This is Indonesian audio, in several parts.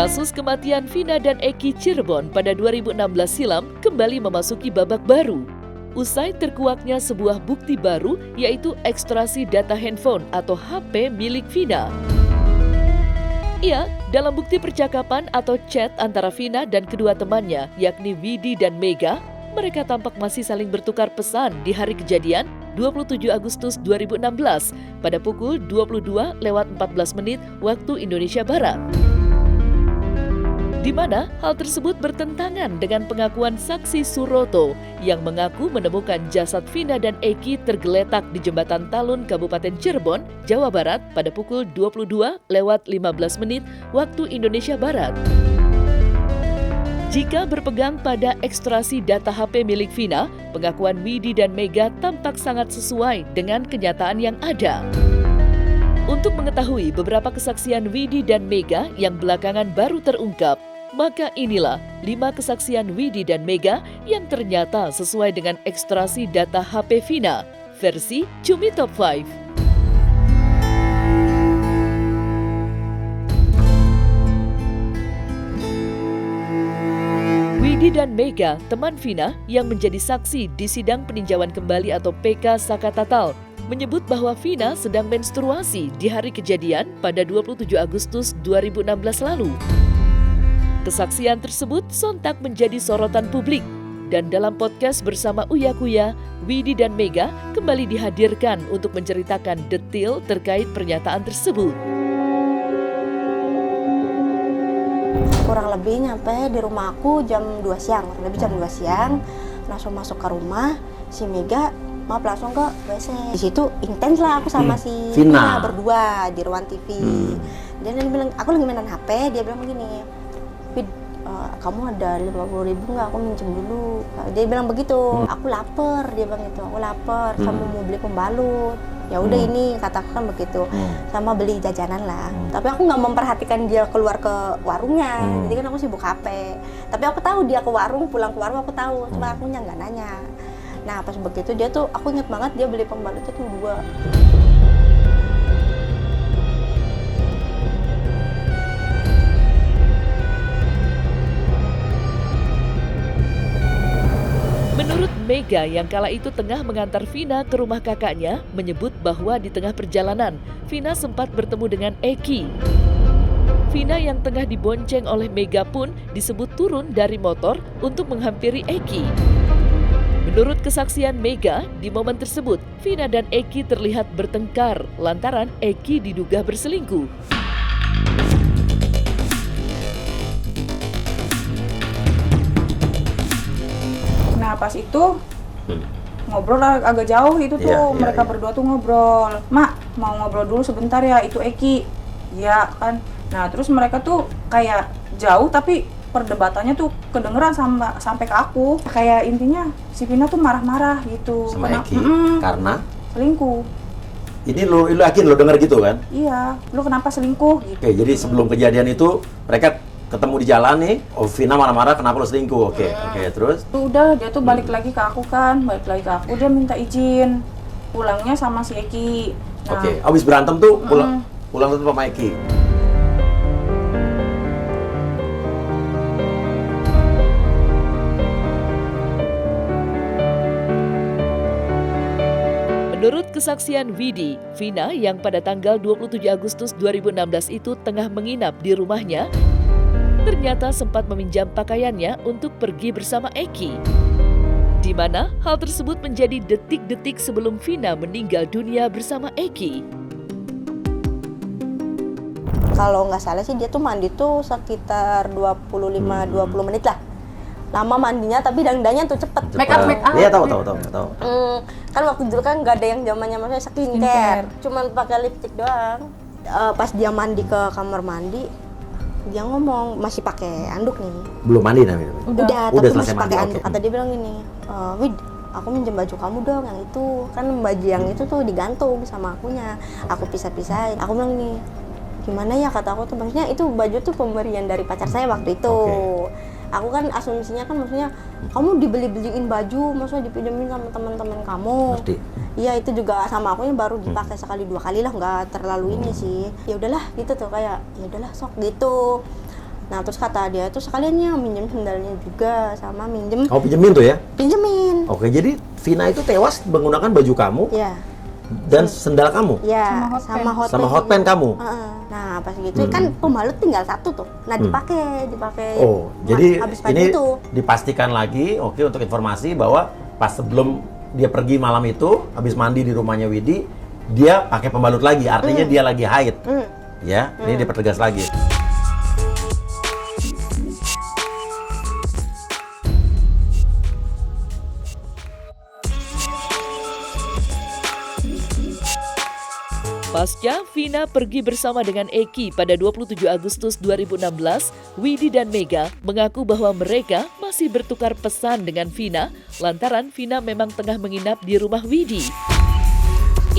Kasus kematian Vina dan Eki Cirebon pada 2016 silam kembali memasuki babak baru. Usai terkuaknya sebuah bukti baru, yaitu ekstraksi data handphone atau HP milik Vina. Dalam bukti percakapan atau chat antara Vina dan kedua temannya, yakni Widi dan Mega, mereka tampak masih saling bertukar pesan di hari kejadian 27 Agustus 2016 pada pukul 22:14 waktu Indonesia Barat. Di mana hal tersebut bertentangan dengan pengakuan saksi Suroto yang mengaku menemukan jasad Vina dan Eki tergeletak di Jembatan Talun, Kabupaten Cirebon, Jawa Barat pada pukul 22:15 waktu Indonesia Barat. Jika berpegang pada ekstraksi data HP milik Vina, pengakuan Widi dan Mega tampak sangat sesuai dengan kenyataan yang ada. Untuk mengetahui beberapa kesaksian Widi dan Mega yang belakangan baru terungkap, maka inilah 5 kesaksian Widi dan Mega yang ternyata sesuai dengan ekstraksi data HP Vina, versi Cumi Top 5. Widi dan Mega, teman Vina yang menjadi saksi di sidang peninjauan kembali atau PK Sakatatal, menyebut bahwa Vina sedang menstruasi di hari kejadian pada 27 Agustus 2016 lalu. Kesaksian tersebut sontak menjadi sorotan publik, dan dalam podcast bersama Uya Kuya, Widi dan Mega kembali dihadirkan untuk menceritakan detail terkait pernyataan tersebut. Kurang lebih nyampe di rumah aku jam 2 siang, langsung masuk ke rumah, si Mega langsung ke WC. Di situ intens lah aku sama si Vina berdua di ruang TV. Dia bilang, aku lagi mainan HP, dia bilang begini, Wid, kamu ada 50.000 nggak? Aku minjem dulu. Dia bilang begitu. Aku lapar, dia bilang gitu. Aku lapar, sama mau beli pembalut. Ya udah ini katakan begitu. Sama beli jajanan lah. Tapi aku nggak memperhatikan dia keluar ke warungnya. Jadi kan aku sibuk HP. Tapi aku tahu dia ke warung, pulang ke warung aku tahu. Cuma aku nggak nanya. Nah pas begitu dia tuh, aku inget banget dia beli pembalut itu 2. Menurut Mega yang kala itu tengah mengantar Vina ke rumah kakaknya, menyebut bahwa di tengah perjalanan, Vina sempat bertemu dengan Eki. Vina yang tengah dibonceng oleh Mega pun disebut turun dari motor untuk menghampiri Eki. Menurut kesaksian Mega, di momen tersebut, Vina dan Eki terlihat bertengkar lantaran Eki diduga berselingkuh. Nah pas itu ngobrol agak jauh itu tuh, mereka berdua tuh ngobrol. Mak, mau ngobrol dulu sebentar ya, itu Eki. Iya kan. Nah terus mereka tuh kayak jauh tapi perdebatannya tuh kedengeran sampai ke aku. Kayak intinya si Vina tuh marah-marah gitu. Sama Eki? Karena? Selingkuh. Ini lu yakin lu denger gitu kan? Iya, lu kenapa selingkuh gitu. Oke, jadi sebelum kejadian itu mereka ketemu di jalan nih, Vina marah-marah kenapa lo selingkuh, oke, terus? Udah, dia tuh balik lagi ke aku kan, dia minta izin pulangnya sama si Eki. Nah, Abis berantem tuh pulang tuh sama Eki. Menurut kesaksian Widi, Vina yang pada tanggal 27 Agustus 2016 itu tengah menginap di rumahnya, ternyata sempat meminjam pakaiannya untuk pergi bersama Eki. Di mana hal tersebut menjadi detik-detik sebelum Vina meninggal dunia bersama Eki. Kalau nggak salah sih dia tuh mandi tuh sekitar 25-20 menit lah. Lama mandinya tapi dandanya tuh cepet. Make up. Iya tahu. Kan waktu dulu kan nggak ada yang zamannya maksudnya skincare. Cuman pakai lipstick doang. Pas dia mandi ke kamar mandi, dia ngomong masih pakai anduk nih. Belum mandi namanya? Udah tapi masih pakai anduk. Kata dia bilang gini, Wid, aku minjem baju kamu dong yang itu. Kan baju yang itu tuh digantung sama akunya. Aku pisah-pisahin. Aku bilang gini, gimana ya kata aku tuh, maksudnya itu baju tuh pemberian dari pacar saya waktu itu. Aku kan asumsinya kan maksudnya kamu dibeliin baju, maksudnya dipinjemin sama teman-teman kamu. Iya itu juga sama aku yang baru dipakai sekali 2 kali lah, nggak terlalu ini sih. Ya udahlah gitu tuh kayak ya udahlah sok gitu. Nah terus kata dia tuh sekaliannya minjem sendalnya juga sama minjem Kamu pinjemin tuh ya? pinjemin. Oke, jadi Vina itu tewas menggunakan baju kamu Ya, dan sendal kamu ya Sama hot sama hot pen kamu. Heeh. Nah pas gitu kan pembalut tinggal satu tuh. Nah dipakai. Oh, Nah, jadi habis pagi ini itu. dipastikan lagi, oke, untuk informasi bahwa pas sebelum dia pergi malam itu, habis mandi di rumahnya Widi, dia pakai pembalut lagi, artinya dia lagi haid. Ya, ini dipertegas lagi. Pasca Vina pergi bersama dengan Eki pada 27 Agustus 2016, Widi dan Mega mengaku bahwa mereka masih bertukar pesan dengan Vina lantaran Vina memang tengah menginap di rumah Widi.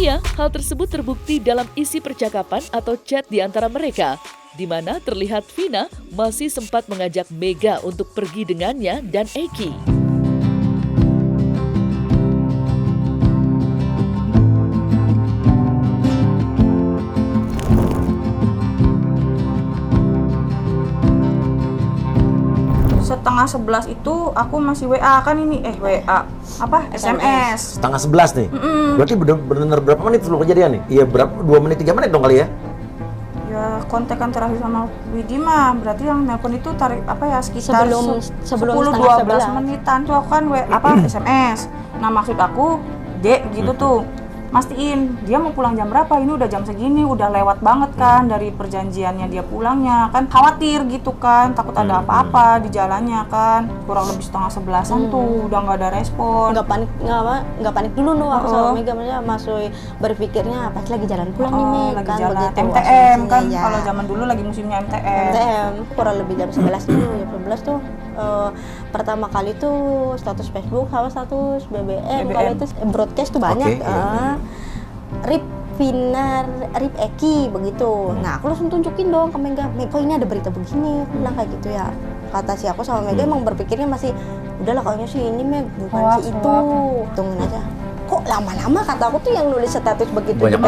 Iya, hal tersebut terbukti dalam isi percakapan atau chat di antara mereka, di mana terlihat Vina masih sempat mengajak Mega untuk pergi dengannya dan Eki. Setengah 11 itu aku masih WA kan ini WA apa SMS. Setengah 11 nih. Berarti benar berapa menit sebelum kejadian nih? Iya, berapa? 2 menit, 3 menit dong kali ya? Ya kontekan terakhir sama Widi mah berarti yang nelpon itu tarik apa ya sekitar Sebelum 10-12 setengah 11. menitan tuh aku kan SMS. Nah maksud aku Dek gitu tuh mastiin dia mau pulang jam berapa, ini udah jam segini, udah lewat banget kan dari perjanjiannya dia pulangnya, kan khawatir gitu kan, takut ada apa-apa di jalannya kan, kurang lebih setengah 11-an tuh udah nggak ada respon. Nggak panik dulu tuh aku sama Mega, maksudnya masih berpikirnya pasti lagi jalan pulang nih Meg, lagi kan jalan begitu MTM asumsinya, kan, ya. kalau zaman dulu lagi musimnya MTM. MTM kurang lebih jam 11 dulu, jam 11 tuh pertama kali tuh status Facebook sama status BBM. Kalau itu broadcast tuh banyak. RIP Vina, RIP Eki begitu. Nah aku langsung tunjukin dong ke Mega, kok ini ada berita begini, aku bilang kayak gitu ya. Kata si aku sama Mega emang berpikirnya masih udahlah kayaknya sih ini Meg, bukan si itu. Tungguin aja. Kok lama-lama kata aku tuh yang nulis status begitu banyak.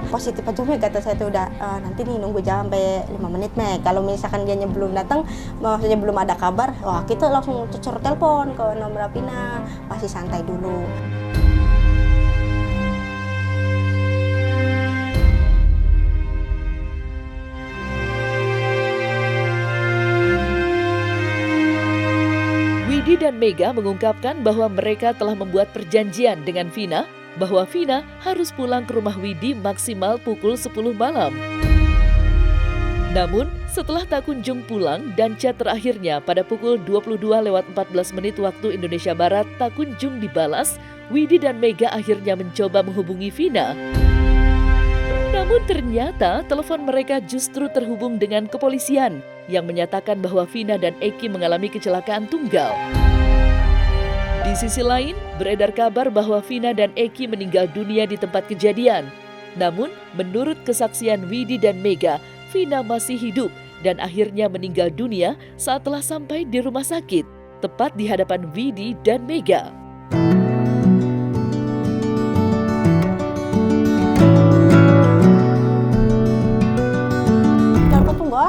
Positif aja Meg, kata saya tuh udah nanti nih nunggu jam sampai 5 menit Meg. Kalau misalkan dia belum datang, maksudnya belum ada kabar, wah kita langsung cocor telepon ke nomor Vina, masih santai dulu. Widi dan Mega mengungkapkan bahwa mereka telah membuat perjanjian dengan Vina bahwa Vina harus pulang ke rumah Widi maksimal pukul 10 malam. Namun, setelah tak kunjung pulang dan chat terakhirnya pada pukul 22:14 waktu Indonesia Barat tak kunjung dibalas, Widi dan Mega akhirnya mencoba menghubungi Vina. Namun ternyata telepon mereka justru terhubung dengan kepolisian yang menyatakan bahwa Vina dan Eki mengalami kecelakaan tunggal. Di sisi lain, beredar kabar bahwa Vina dan Eki meninggal dunia di tempat kejadian. Namun, menurut kesaksian Widi dan Mega, Vina masih hidup dan akhirnya meninggal dunia saat telah sampai di rumah sakit, tepat di hadapan Widi dan Mega.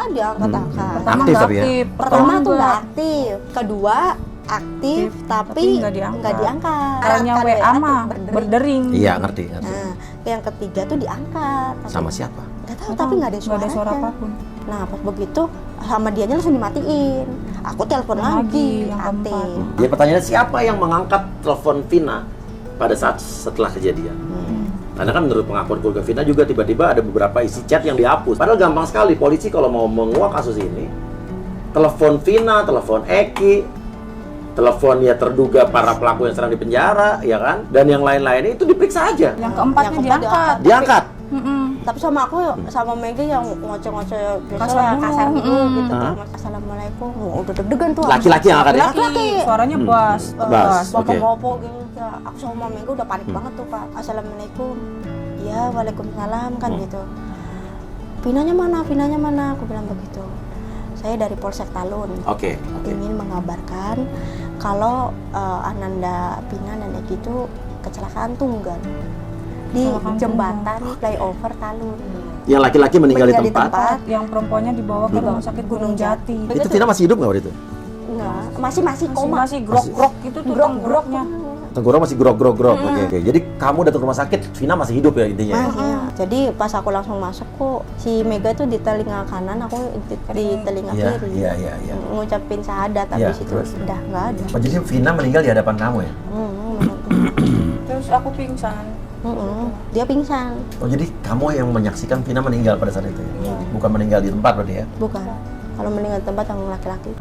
Diangkat-angkat. Aktif tapi ya? Pertama tuh nggak aktif, kedua aktif tapi nggak diangkat. Caranya WA mah berdering. Iya, ngerti. Nah, yang ketiga tuh diangkat. Sama siapa? Nggak tahu, tapi nggak ada suara apapun. Nah pas begitu sama dianya langsung dimatiin. Aku telepon lagi, yang aktif. keempat. Ya, pertanyaannya siapa yang mengangkat telepon Vina pada saat setelah kejadian? Karena kan menurut pengakuan keluarga Vina juga tiba-tiba ada beberapa isi chat yang dihapus. Padahal gampang sekali polisi kalau mau menguak kasus ini, telepon Vina, telepon Eki, telepon ya terduga para pelaku yang sedang dipenjara, ya kan? Dan yang lain-lainnya itu diperiksa aja. Yang keempatnya diangkat. Diangkat. Tapi sama aku, sama Mega yang ngoceh-ngoceh biasa Kasar dulu. kasar dulu gitu. Assalamualaikum, udah deg-degan tuh. Laki-laki yang angkat ya? Laki-laki, suaranya bass. Oke. Bapak-bapak gitu. Aku sama Mega udah panik banget tuh Pak. Assalamualaikum. Ya, waalaikumsalam kan gitu. Vinanya mana? Aku bilang begitu. Saya dari Polsek Talun. Oke. Ingin mengabarkan kalau Ananda, Vina dan Eki itu kecelakaan tunggal di jembatan flyover Talun. Yang laki-laki meninggal di tempat. Yang perempuannya dibawa ke rumah sakit Gunung Jati. Itu Vina masih hidup nggak waktu itu? Enggak, masih koma. Masih grok-grok gitu tuh tenggoroknya. Tenggorok masih grog. Oke. Jadi kamu datang ke rumah sakit, Vina masih hidup ya intinya. Iya. Jadi pas aku langsung masuk kok si Mega tuh di telinga kanan, aku di telinga kiri. Iya. Ngucapin syahadat, Iya, habis itu terus? udah nggak ada. Oh, jadi Vina meninggal di hadapan kamu ya? Terus aku pingsan. Dia pingsan. Oh, jadi kamu yang menyaksikan Vina meninggal pada saat itu ya? Bukan meninggal di tempat berarti ya? Bukan. Kalau meninggal di tempat yang laki-laki.